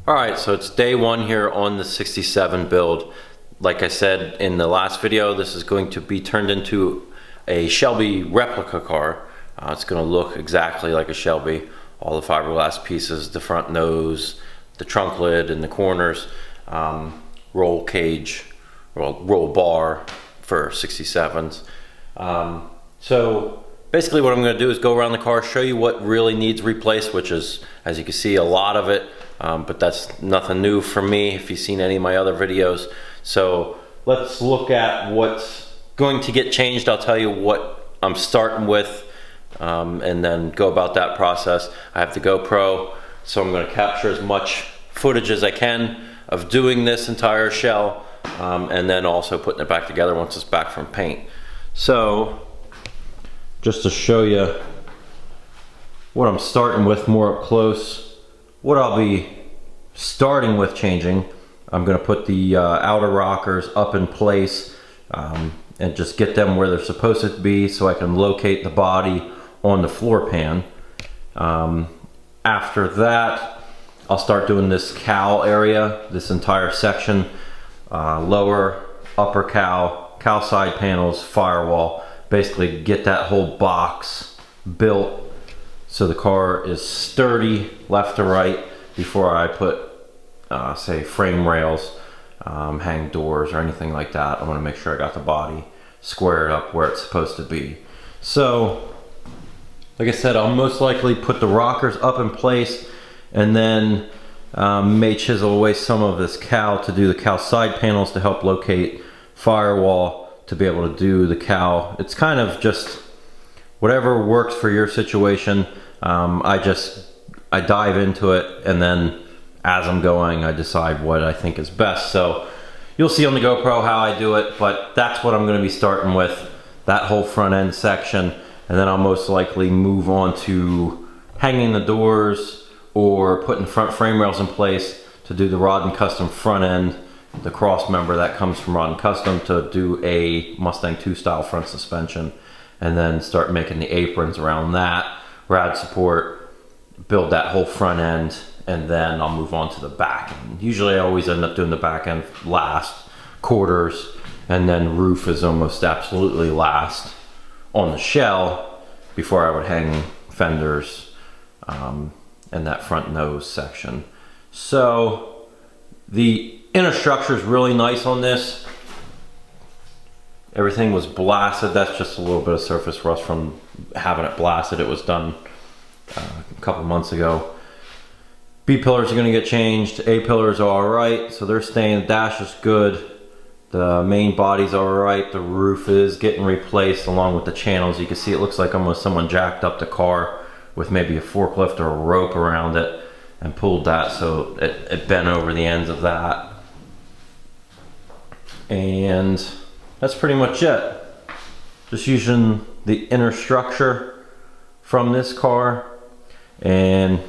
Alright, so it's day one here on the 67 build. Like I said in the last video, this is going to be turned into a Shelby replica car. It's going to look exactly like a Shelby. All the fiberglass pieces, the front nose, the trunk lid and the corners, roll cage, roll bar for 67s. So basically what I'm going to do is go around the car, show you what really needs replaced, which is, as you can see, a lot of it. But that's nothing new for me if you've seen any of my other videos. So let's look at what's going to get changed. I'll tell you what I'm starting with, and then go about that process. I have the GoPro, so I'm going to capture as much footage as I can of doing this entire shell, and then also putting it back together once it's back from paint. So just to show you what I'm starting with more up close, what I'll be starting with changing, I'm going to put the outer rockers up in place and just get them where they're supposed to be so I can locate the body on the floor pan. After that, I'll start doing this cowl area, this entire section, lower, upper cowl side panels, firewall, basically get that whole box built so the car is sturdy left to right before I put, say, frame rails, hang doors or anything like that. I want to make sure I got the body squared up where it's supposed to be. So, like I said, I'll most likely put the rockers up in place and then may chisel away some of this cowl to do the cowl side panels to help locate firewall to be able to do the cowl. It's kind of just whatever works for your situation. I dive into it, and then as I'm going I decide what I think is best. So you'll see on the GoPro how I do it, but that's what I'm going to be starting with, that whole front end section, and then I'll most likely move on to hanging the doors or putting front frame rails in place to do the Rod and Custom front end, the cross member that comes from Rod and Custom, to do a Mustang 2 style front suspension, and then start making the aprons around that, rad support, build that whole front end, and then I'll move on to the back end. Usually I always end up doing the back end last, quarters, and then roof is almost absolutely last on the shell before I would hang fenders and that front nose section. So the inner structure is really nice on this. Everything was blasted. That's just a little bit of surface rust from having it blasted. It was done a couple months ago. B pillars are going to get changed. A pillars are alright, so they're staying. The dash is good. The main body's alright. The roof is getting replaced along with the channels. You can see it looks like almost someone jacked up the car with maybe a forklift or a rope around it and pulled that, so it bent over the ends of that. And that's pretty much it. Just using the inner structure from this car and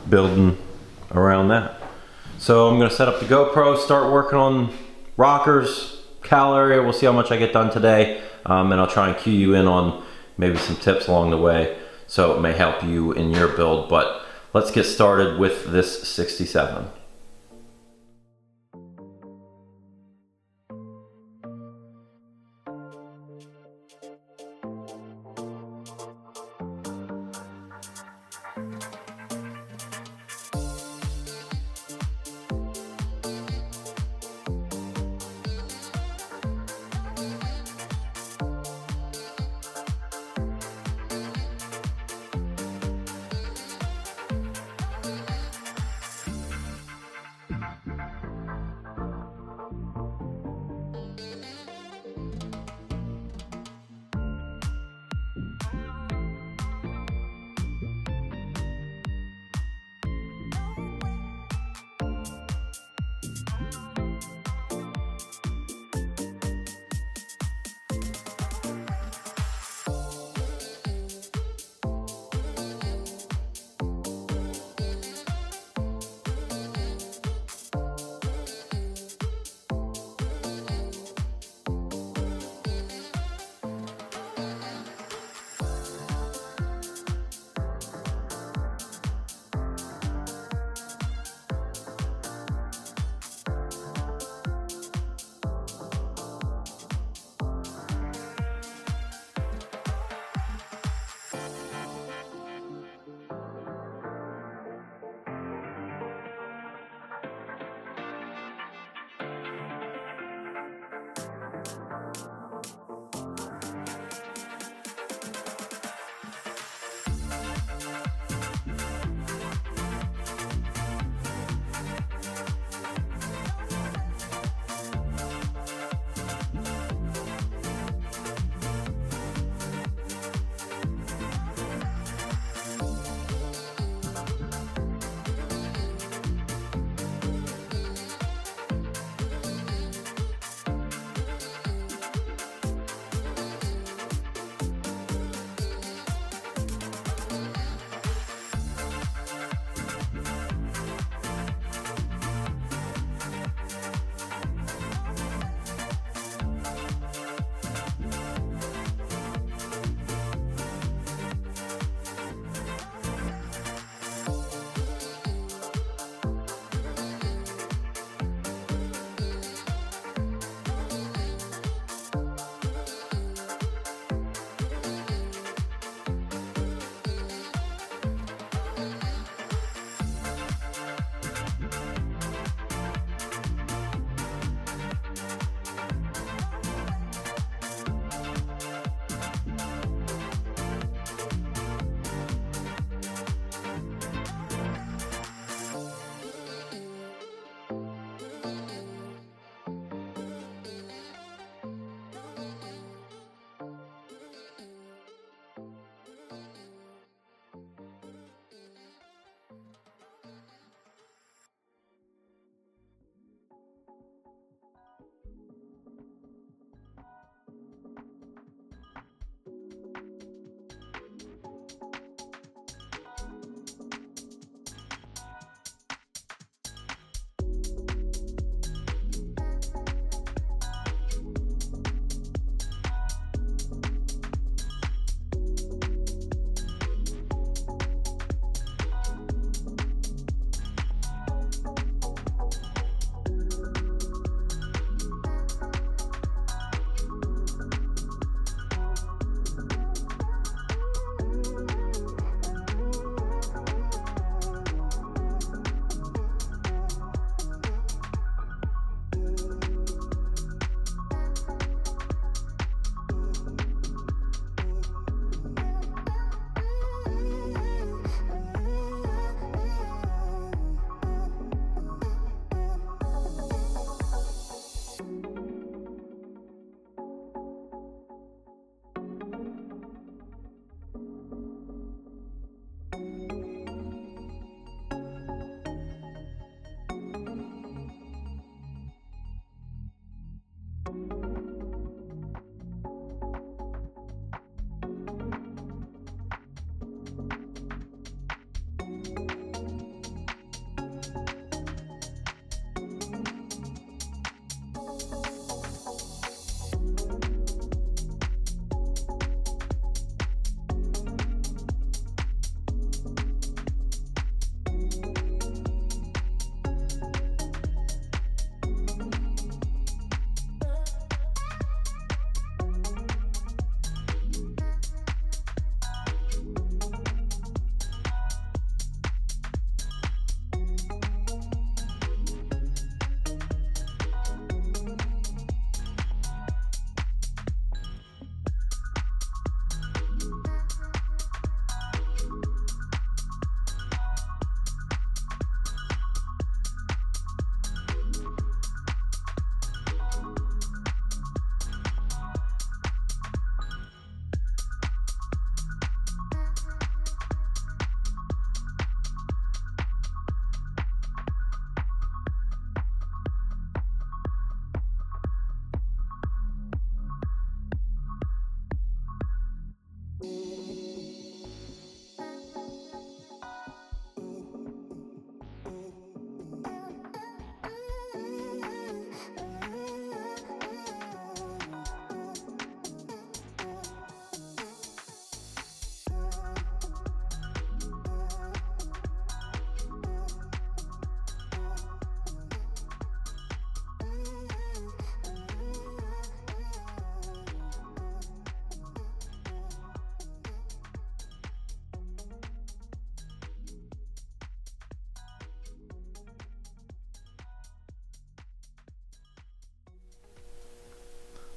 building around that. So I'm going to set up the GoPro, start working on rockers, cowl area. We'll see how much I get done today, and I'll try and cue you in on maybe some tips along the way so it may help you in your build. But let's get started with this 67.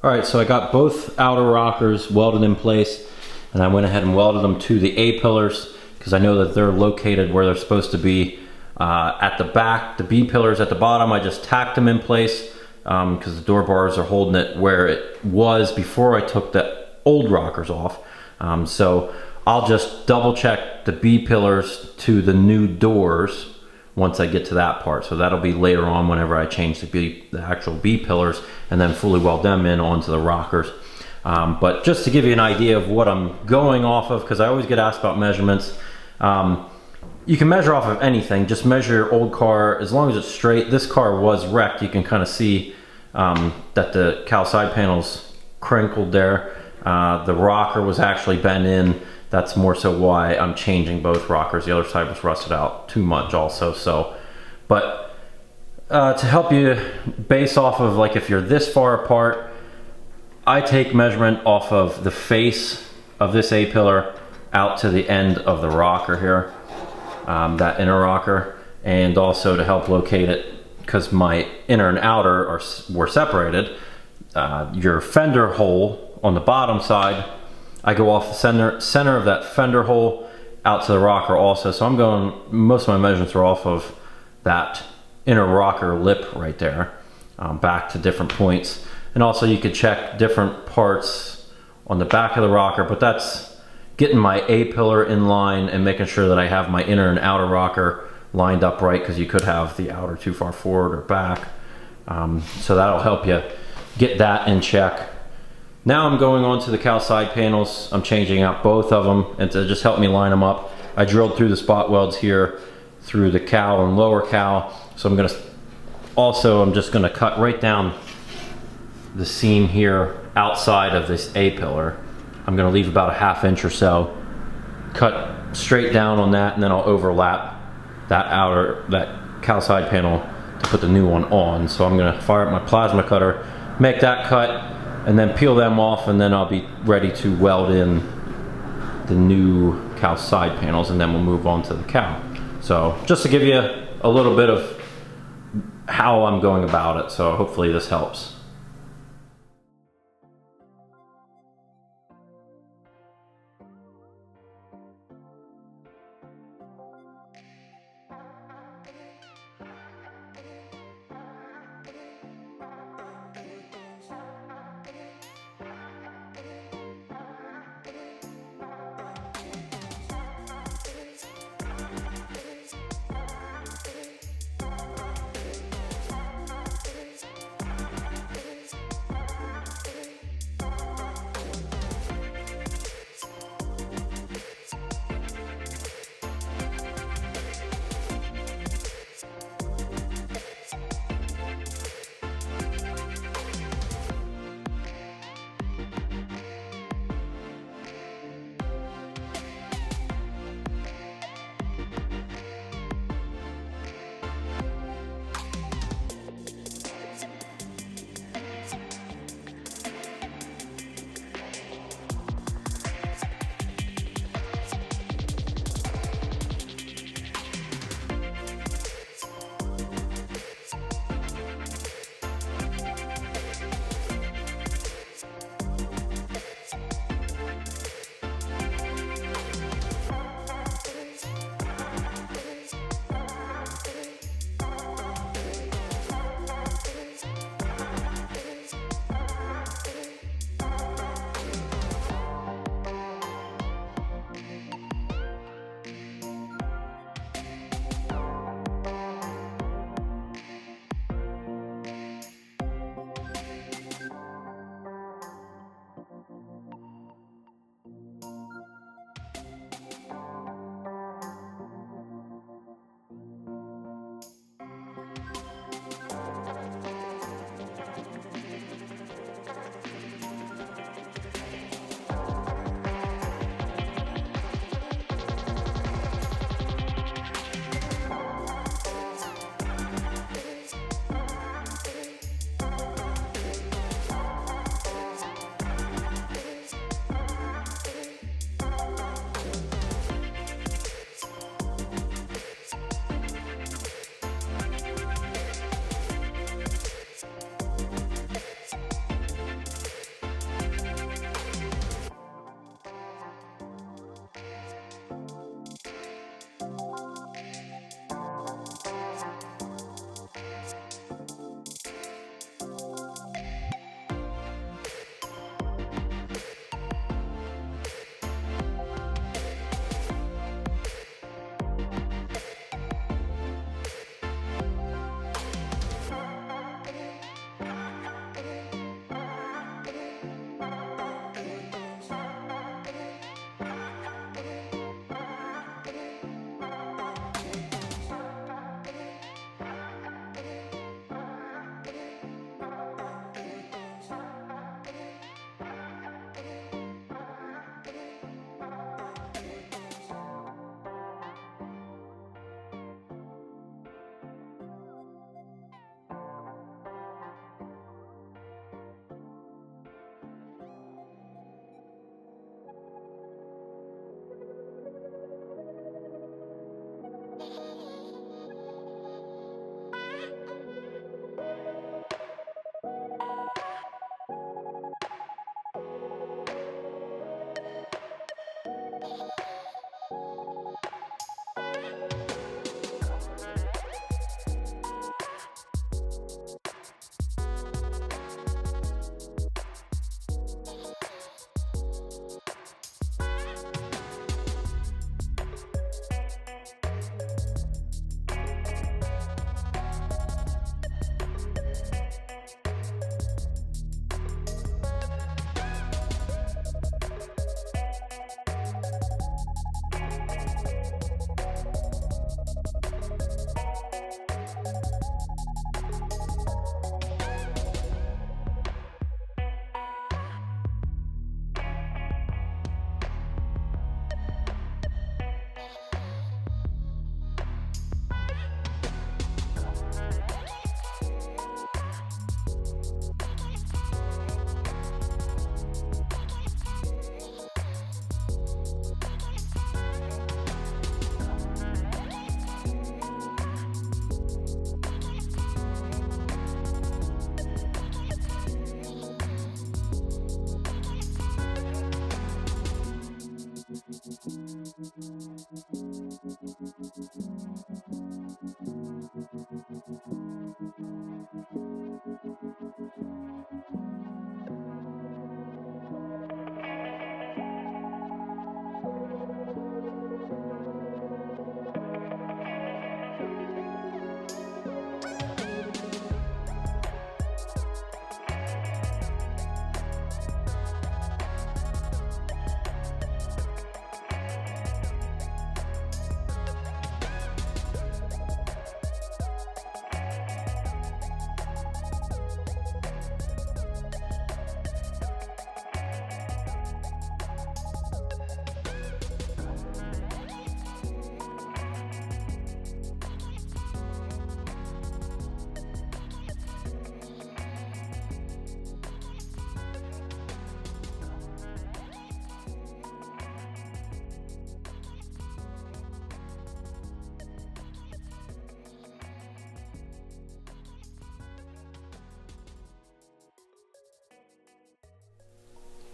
All right, so I got both outer rockers welded in place, and I went ahead and welded them to the A-pillars because I know that they're located where they're supposed to be. At the back, the B-pillars at the bottom, I just tacked them in place because the door bars are holding it where it was before I took the old rockers off. So I'll just double check the B-pillars to the new doors once I get to that part. So that'll be later on whenever I change the actual B-pillars and then fully weld them in onto the rockers. But just to give you an idea of what I'm going off of, because I always get asked about measurements. You can measure off of anything, just measure your old car as long as it's straight. This car was wrecked. You can kind of see that the cowl side panel's crinkled there. The rocker was actually bent in. That's more so why I'm changing both rockers. The other side was rusted out too much also. So, but to help you base off of, like, if you're this far apart, I take measurement off of the face of this A-pillar out to the end of the rocker here, that inner rocker, and also to help locate it, because my inner and outer were separated. Your fender hole on the bottom side, I go off the center of that fender hole out to the rocker also. So I'm going, most of my measurements are off of that inner rocker lip right there, back to different points. And also you could check different parts on the back of the rocker, but that's getting my A-pillar in line and making sure that I have my inner and outer rocker lined up right, because you could have the outer too far forward or back. So that'll help you get that in check. Now I'm going on to the cowl side panels. I'm changing out both of them, and to just help me line them up, I drilled through the spot welds here through the cowl and lower cowl. So I'm just gonna cut right down the seam here outside of this A-pillar. I'm gonna leave about a 1/2 inch or so, cut straight down on that, and then I'll overlap that cowl side panel to put the new one on. So I'm gonna fire up my plasma cutter, make that cut, and then peel them off, and then I'll be ready to weld in the new cowl side panels, and then we'll move on to the cowl. So just to give you a little bit of how I'm going about it, so hopefully this helps.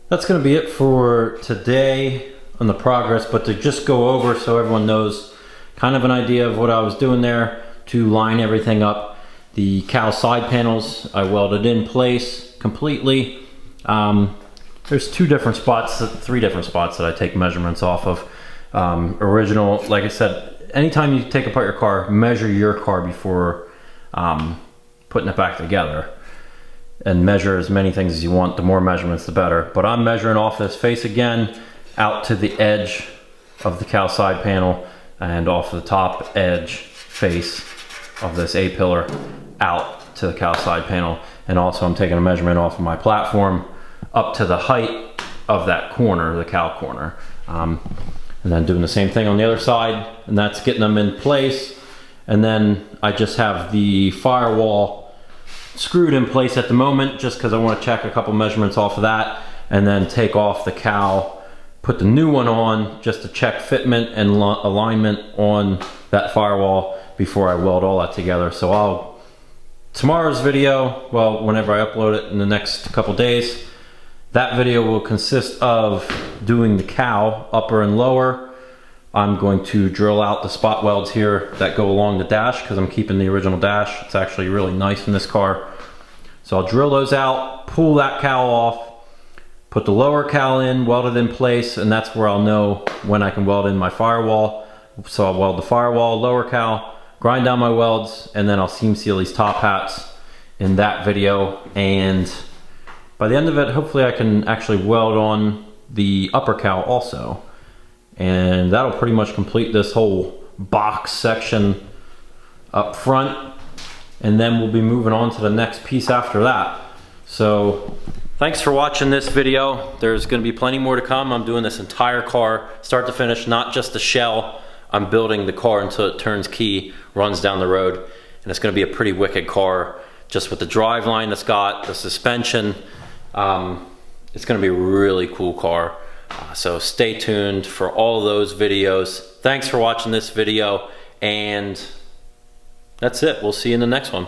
That's going to be it for today on the progress, but to just go over so everyone knows kind of an idea of what I was doing there to line everything up. The cowl side panels I welded in place completely. There's three different spots that I take measurements off of. Original, like I said, anytime you take apart your car, measure your car before putting it back together. And measure as many things as you want. The more measurements, the better. But I'm measuring off this face again, out to the edge of the cowl side panel, and off the top edge face of this A-pillar out to the cowl side panel. And also I'm taking a measurement off of my platform up to the height of that corner, the cowl corner. And then doing the same thing on the other side, and that's getting them in place. And then I just have the firewall screwed in place at the moment, just because I want to check a couple measurements off of that, and then take off the cowl, put the new one on just to check fitment and alignment on that firewall before I weld all that together. So tomorrow's video, well, whenever I upload it in the next couple days, that video will consist of doing the cowl upper and lower. I'm going to drill out the spot welds here that go along the dash, because I'm keeping the original dash. It's actually really nice in this car. So I'll drill those out, pull that cowl off, put the lower cowl in, weld it in place, and that's where I'll know when I can weld in my firewall. So I'll weld the firewall, lower cowl, grind down my welds, and then I'll seam seal these top hats in that video. And by the end of it, hopefully I can actually weld on the upper cowl also. And that'll pretty much complete this whole box section up front, and then we'll be moving on to the next piece after that. So thanks for watching this video. There's going to be plenty more to come. I'm doing this entire car start to finish, not just the shell. I'm building the car until it turns key, runs down the road, and it's going to be a pretty wicked car, just with the drive line it's got, the suspension. It's going to be a really cool car. So stay tuned for all of those videos. Thanks for watching this video, and that's it. We'll see you in the next one.